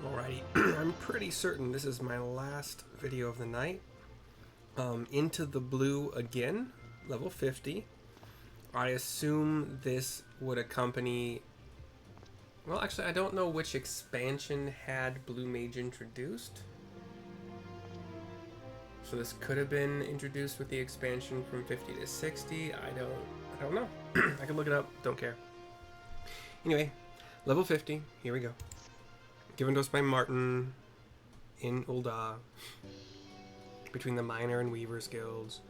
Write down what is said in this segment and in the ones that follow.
Alrighty, I'm pretty certain this is my last video of the night. Into the blue again, level 50. I assume this would accompany... Well, actually, I don't know which expansion had Blue Mage introduced. So this could have been introduced with the expansion from 50 to 60. I don't know. I can look it up. Don't care. Anyway, level 50. Here we go. Given to us by Martyn in Ul'dah, between the Miner and Weaver's guilds.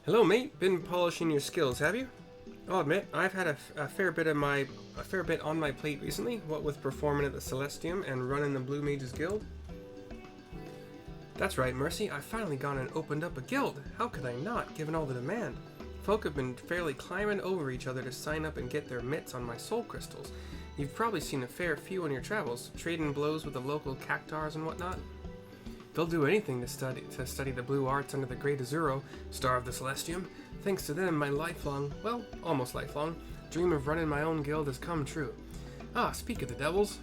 Hello, mate. Been polishing your skills, have you? I'll admit, I've had a fair bit on my plate recently. What with performing at the Celestium and running the Blue Mages Guild. That's right, Mercy. I've finally gone and opened up a guild. How could I not, given all the demand? Folk have been fairly climbing over each other to sign up and get their mitts on my soul crystals. You've probably seen a fair few on your travels, trading blows with the local cactars and whatnot. They'll do anything to study the blue arts under the Great Azuro, star of the Celestium. Thanks to them, my lifelong, well, almost lifelong, dream of running my own guild has come true. Ah, speak of the devils.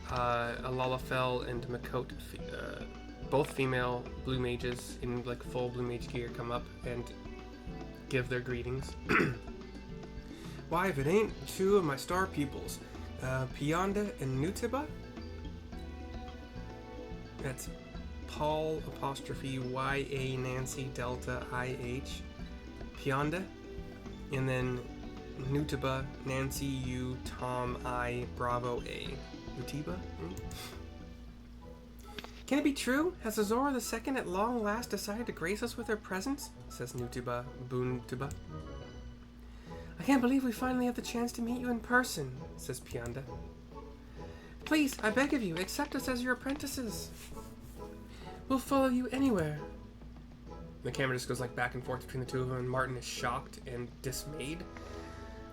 Alalafel and Makot, both female blue mages in like full blue mage gear, come up and give their greetings. Why, if it ain't two of my star pupils, Pionda and Nutiba? That's Paul apostrophe Y-A Nancy Delta I-H, Pionda, and then Nutiba, Nancy U Tom I Bravo A. Nutiba? Can it be true? Has Azora II at long last decided to grace us with her presence? Says Nutiba Boontiba. I can't believe we finally have the chance to meet you in person, says Pionda. Please, I beg of you, accept us as your apprentices. We'll follow you anywhere. The camera just goes like back and forth between the two of them, and Martyn is shocked and dismayed.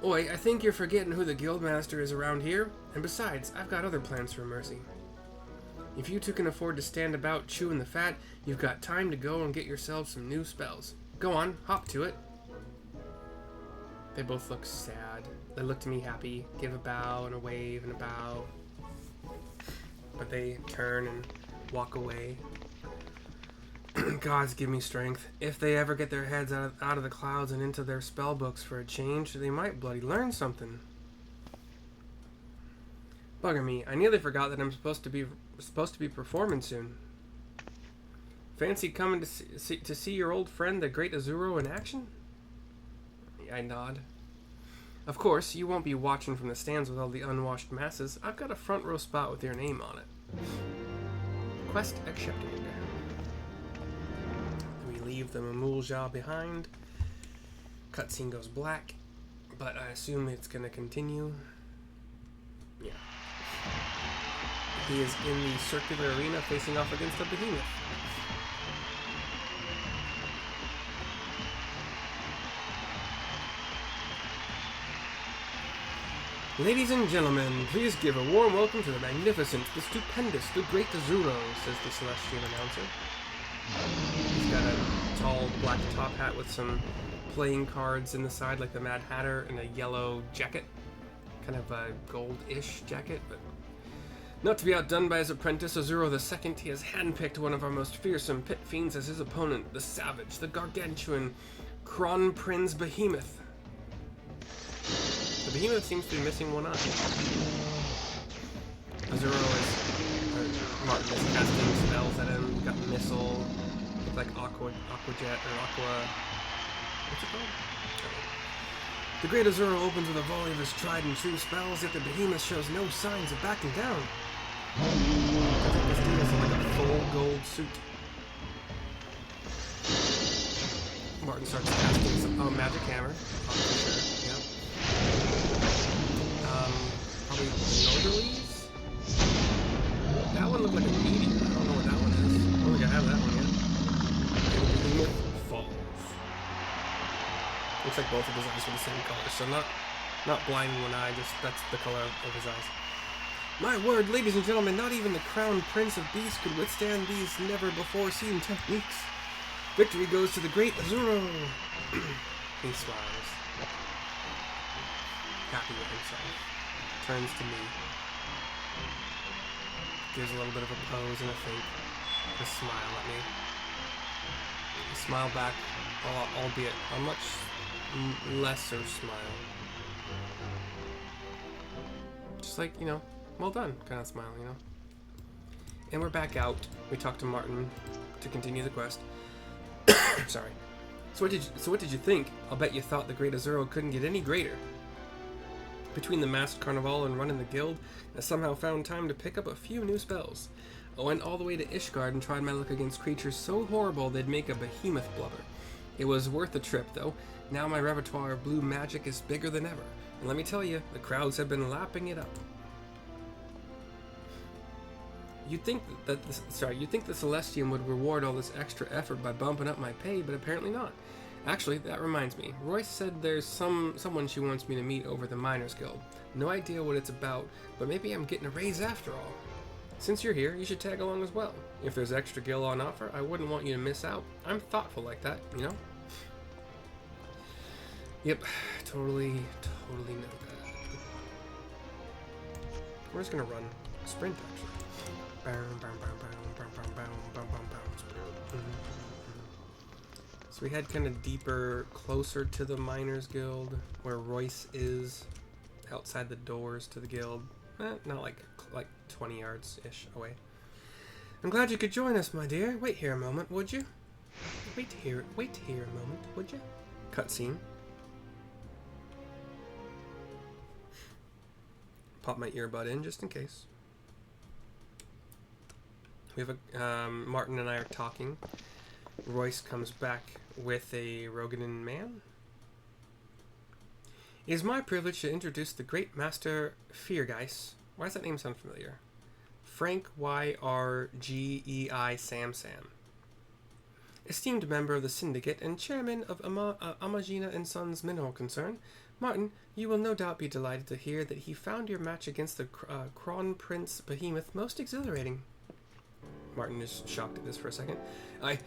Oi, I think you're forgetting who the guildmaster is around here, and besides, I've got other plans for Mercy. If you two can afford to stand about chewing the fat, you've got time to go and get yourselves some new spells. Go on, hop to it. They both look sad. They look to me happy, give a bow and a wave and a bow. But they turn and walk away. Gods give me strength. If they ever get their heads out of the clouds and into their spell books for a change, they might bloody learn something. Bugger me, I nearly forgot that I'm supposed to be performing soon. Fancy coming to see your old friend, the Great Azuro, in action? I nod. Of course, you won't be watching from the stands with all the unwashed masses. I've got a front row spot with your name on it. Quest accepted. We leave the Mamulja behind. Cutscene goes black, but I assume it's going to continue. Yeah. He is in the circular arena facing off against a behemoth. Ladies and gentlemen, please give a warm welcome to the magnificent, the stupendous, the Great Azuro, says the celestial announcer. He's got a tall black top hat with some playing cards in the side like the Mad Hatter, and a yellow jacket. Kind of a gold-ish jacket, but not to be outdone by his apprentice, Azuro II, he has handpicked one of our most fearsome pit fiends as his opponent, the savage, the gargantuan Kronprinz Behemoth. The behemoth seems to be missing one eye. Azuro Martyn is casting spells at him. He's got missile, it's like aqua jet or aqua. What's it called? The Great Azuro opens with a volley of his tried and true spells, yet the behemoth shows no signs of backing down. I think this dude is in like a full gold suit. Martyn starts casting some magic hammer. Sure. Yep. Probably northerlies? That one looked like a meteor. I don't know what that one is. I don't think I have that one yet. And the behemoth falls. Looks like both of his eyes are the same color, so not blinding one eye, just that's the color of his eyes. My word, ladies and gentlemen, not even the crown prince of beasts could withstand these never-before-seen techniques. Victory goes to the Great Azuro. He smiles. Happy with himself. Turns to me. gives a little bit of a pose and a think. A smile at me. A smile back, albeit a much lesser smile. Just like, you know, well done kind of smile, you know. And we're back out. We talked to Martyn to continue the quest. Sorry. So what did you think? I'll bet you thought the Great Azuro couldn't get any greater. Between the masked carnival and running the guild, I somehow found time to pick up a few new spells. I went all the way to Ishgard and tried my luck against creatures so horrible they'd make a behemoth blubber. It was worth the trip, though. Now my repertoire of blue magic is bigger than ever. And let me tell you, the crowds have been lapping it up. You'd think the Celestium would reward all this extra effort by bumping up my pay, but apparently not. Actually, that reminds me. Royce said there's someone she wants me to meet over the Miners Guild. No idea what it's about, but maybe I'm getting a raise after all. Since you're here, you should tag along as well. If there's extra gil on offer, I wouldn't want you to miss out. I'm thoughtful like that, you know? Yep, totally know that. We're just gonna run sprint, actually. So we head kind of deeper, closer to the Miners Guild, where Royce is, outside the doors to the guild. Not like 20 yards-ish away. I'm glad you could join us, my dear. Wait here a moment, would you? Wait here a moment, would you? Cutscene. Pop my earbud in just in case. We have a Martyn and I are talking. Royce comes back with a Rogadan man. It is my privilege to introduce the Great Master Feargeist. Why does that name sound familiar? Frank Y.R.G.E.I. Sam. Esteemed member of the Syndicate and chairman of Amagina and Sons Mineral Concern, Martyn, you will no doubt be delighted to hear that he found your match against the Crown Prince Behemoth most exhilarating. Martyn is shocked at this for a second. I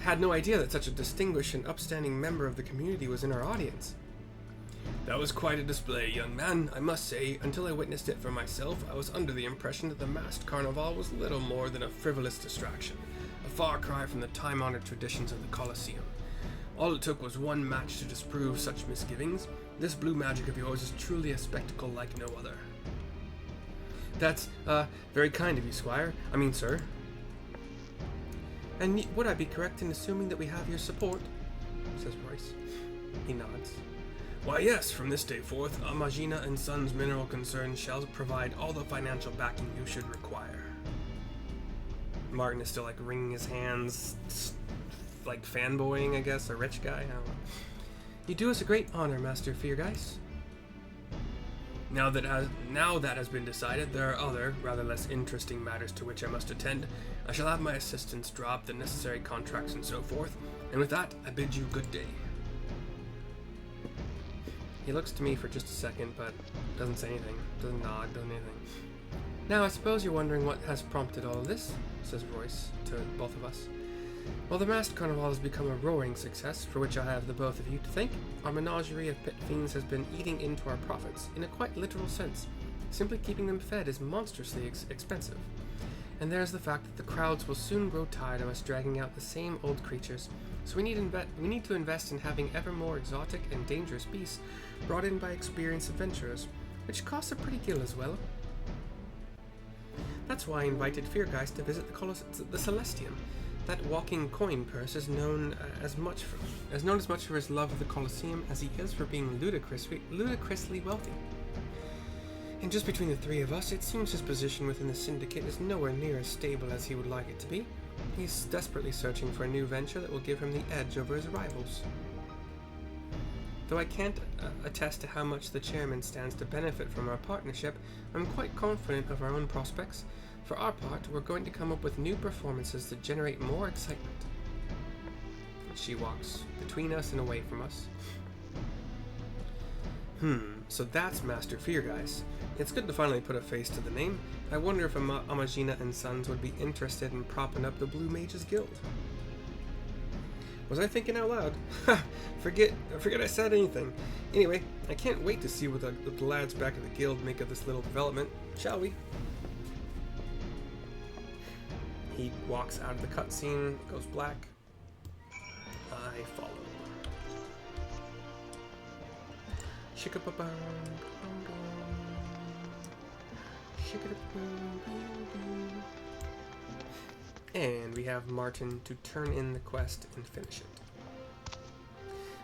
had no idea that such a distinguished and upstanding member of the community was in our audience. That was quite a display, young man, I must say. Until I witnessed it for myself, I was under the impression that the masked carnival was little more than a frivolous distraction, a far cry from the time-honored traditions of the Colosseum. All it took was one match to disprove such misgivings. This blue magic of yours is truly a spectacle like no other. That's, very kind of you, squire. I mean, sir. And would I be correct in assuming that we have your support? Says Royce. He nods. Why yes, from this day forth, Amagina and Sons Mineral Concern shall provide all the financial backing you should require. Martyn is still like wringing his hands, like fanboying, I guess, a rich guy, I don't know. You do us a great honor, Master Feargeist. Now that has been decided, there are other, rather less interesting matters to which I must attend. I shall have my assistants drop the necessary contracts and so forth, and with that, I bid you good day. He looks to me for just a second, but doesn't say anything, doesn't nod, doesn't anything. Now, I suppose you're wondering what has prompted all of this, says Royce to both of us. Well, the masked carnival has become a roaring success, for which I have the both of you to thank. Our menagerie of pit fiends has been eating into our profits, in a quite literal sense. Simply keeping them fed is monstrously expensive. And there's the fact that the crowds will soon grow tired of us dragging out the same old creatures, so we need to invest in having ever more exotic and dangerous beasts brought in by experienced adventurers, which costs a pretty gill as well. That's why I invited Feargeist to visit the Celestium. That walking coin purse is known as much for his love of the Colosseum as he is for being ludicrously wealthy. And just between the three of us, it seems his position within the Syndicate is nowhere near as stable as he would like it to be. He's desperately searching for a new venture that will give him the edge over his rivals. Though I can't attest to how much the chairman stands to benefit from our partnership, I'm quite confident of our own prospects. For our part, we're going to come up with new performances that generate more excitement. She walks between us and away from us. So that's Master Feargeist. It's good to finally put a face to the name. I wonder if Amagina and Sons would be interested in propping up the Blue Mages Guild. Was I thinking out loud? Ha! Forget I said anything. Anyway, I can't wait to see what the lads back at the guild make of this little development. Shall we? He walks out of the cutscene, goes black. I follow. And we have Martyn to turn in the quest and finish it.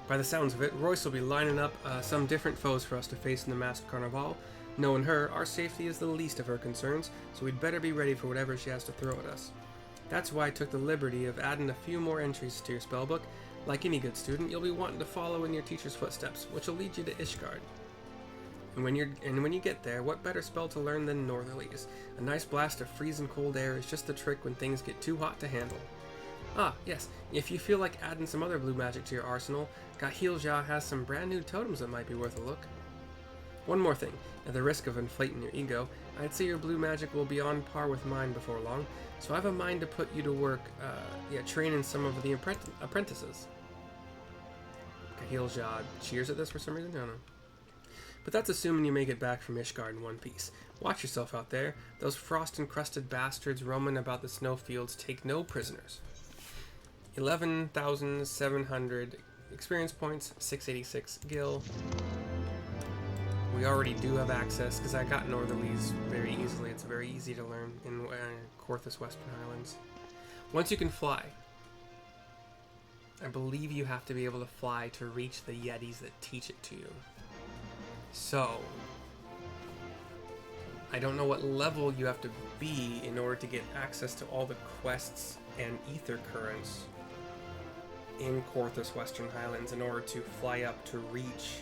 By the sounds of it, Royce will be lining up some different foes for us to face in the Masked Carnival. Knowing her, our safety is the least of her concerns, so we'd better be ready for whatever she has to throw at us. That's why I took the liberty of adding a few more entries to your spellbook. Like any good student, you'll be wanting to follow in your teacher's footsteps, which will lead you to Ishgard. And when you get there, what better spell to learn than Northerlies? A nice blast of freezing cold air is just the trick when things get too hot to handle. Ah, yes, if you feel like adding some other blue magic to your arsenal, Gahilja has some brand new totems that might be worth a look. One more thing, at the risk of inflating your ego, I'd say your blue magic will be on par with mine before long, so I have a mind to put you to work, training some of the apprentices. Gahilja cheers at this for some reason, I don't know. But that's assuming you make it back from Ishgard in one piece. Watch yourself out there. Those frost-encrusted bastards roaming about the snowfields take no prisoners. 11,700 experience points, 686 gil. We already do have access, because I got Northerlies very easily. It's very easy to learn in Korthus Western Highlands. Once you can fly, I believe you have to be able to fly to reach the Yetis that teach it to you. So, I don't know what level you have to be in order to get access to all the quests and ether currents in Korthus Western Highlands in order to fly up to reach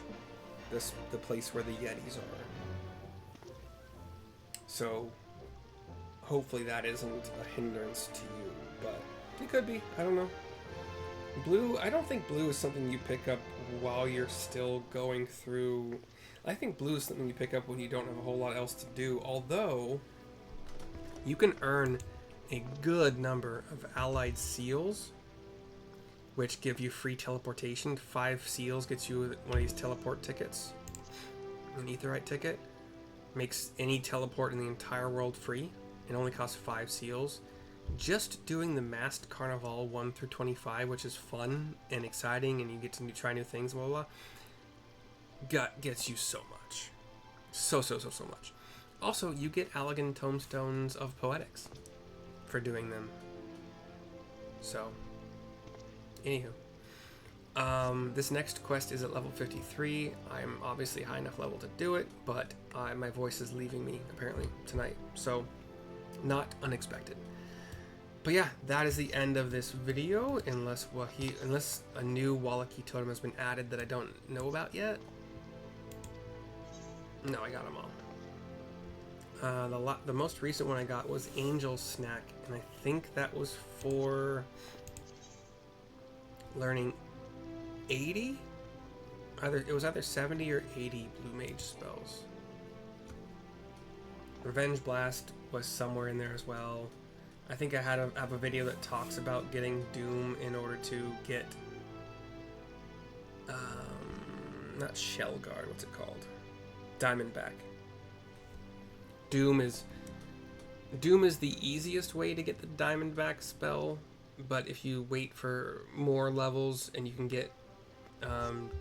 the place where the Yetis are. So, hopefully that isn't a hindrance to you, but it could be. I don't know. Blue, I don't think blue is something you pick up while you're still going through. I think blue is something you pick up when you don't have a whole lot else to do, although you can earn a good number of allied seals, which give you free teleportation. 5 seals gets you one of these teleport tickets. An Aetheryte ticket makes any teleport in the entire world free. It only costs 5 seals. Just doing the Masked Carnival 1 through 25, which is fun and exciting, and you get to try new things, blah, blah, blah, gets you so much. So much. Also, you get Allegan Tomestones of Poetics for doing them. So, anywho. This next quest is at level 53. I'm obviously high enough level to do it, but my voice is leaving me, apparently, tonight. So, not unexpected. But yeah, that is the end of this video, unless a new Wallachie totem has been added that I don't know about yet. No, I got them all. The most recent one I got was Angel Snack, and I think that was for learning 80? It was either 70 or 80 Blue Mage spells. Revenge Blast was somewhere in there as well. I think I have a video that talks about getting Doom in order to get, not Shell Guard, what's it called? Diamondback. Doom is the easiest way to get the Diamondback spell, but if you wait for more levels and you can get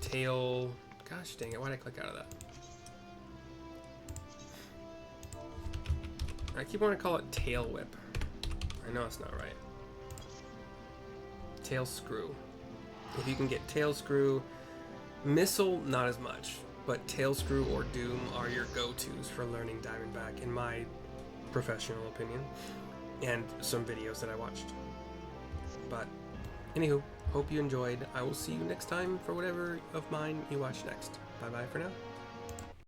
Tail, gosh dang it, why did I click out of that? I keep wanting to call it Tail Whip. I know it's not right. Tail Screw. If you can get Tail Screw, Missile, not as much, but Tail Screw or Doom are your go-tos for learning Diamondback, in my professional opinion, and some videos that I watched. But, anywho, hope you enjoyed. I will see you next time for whatever of mine you watch next. Bye-bye for now.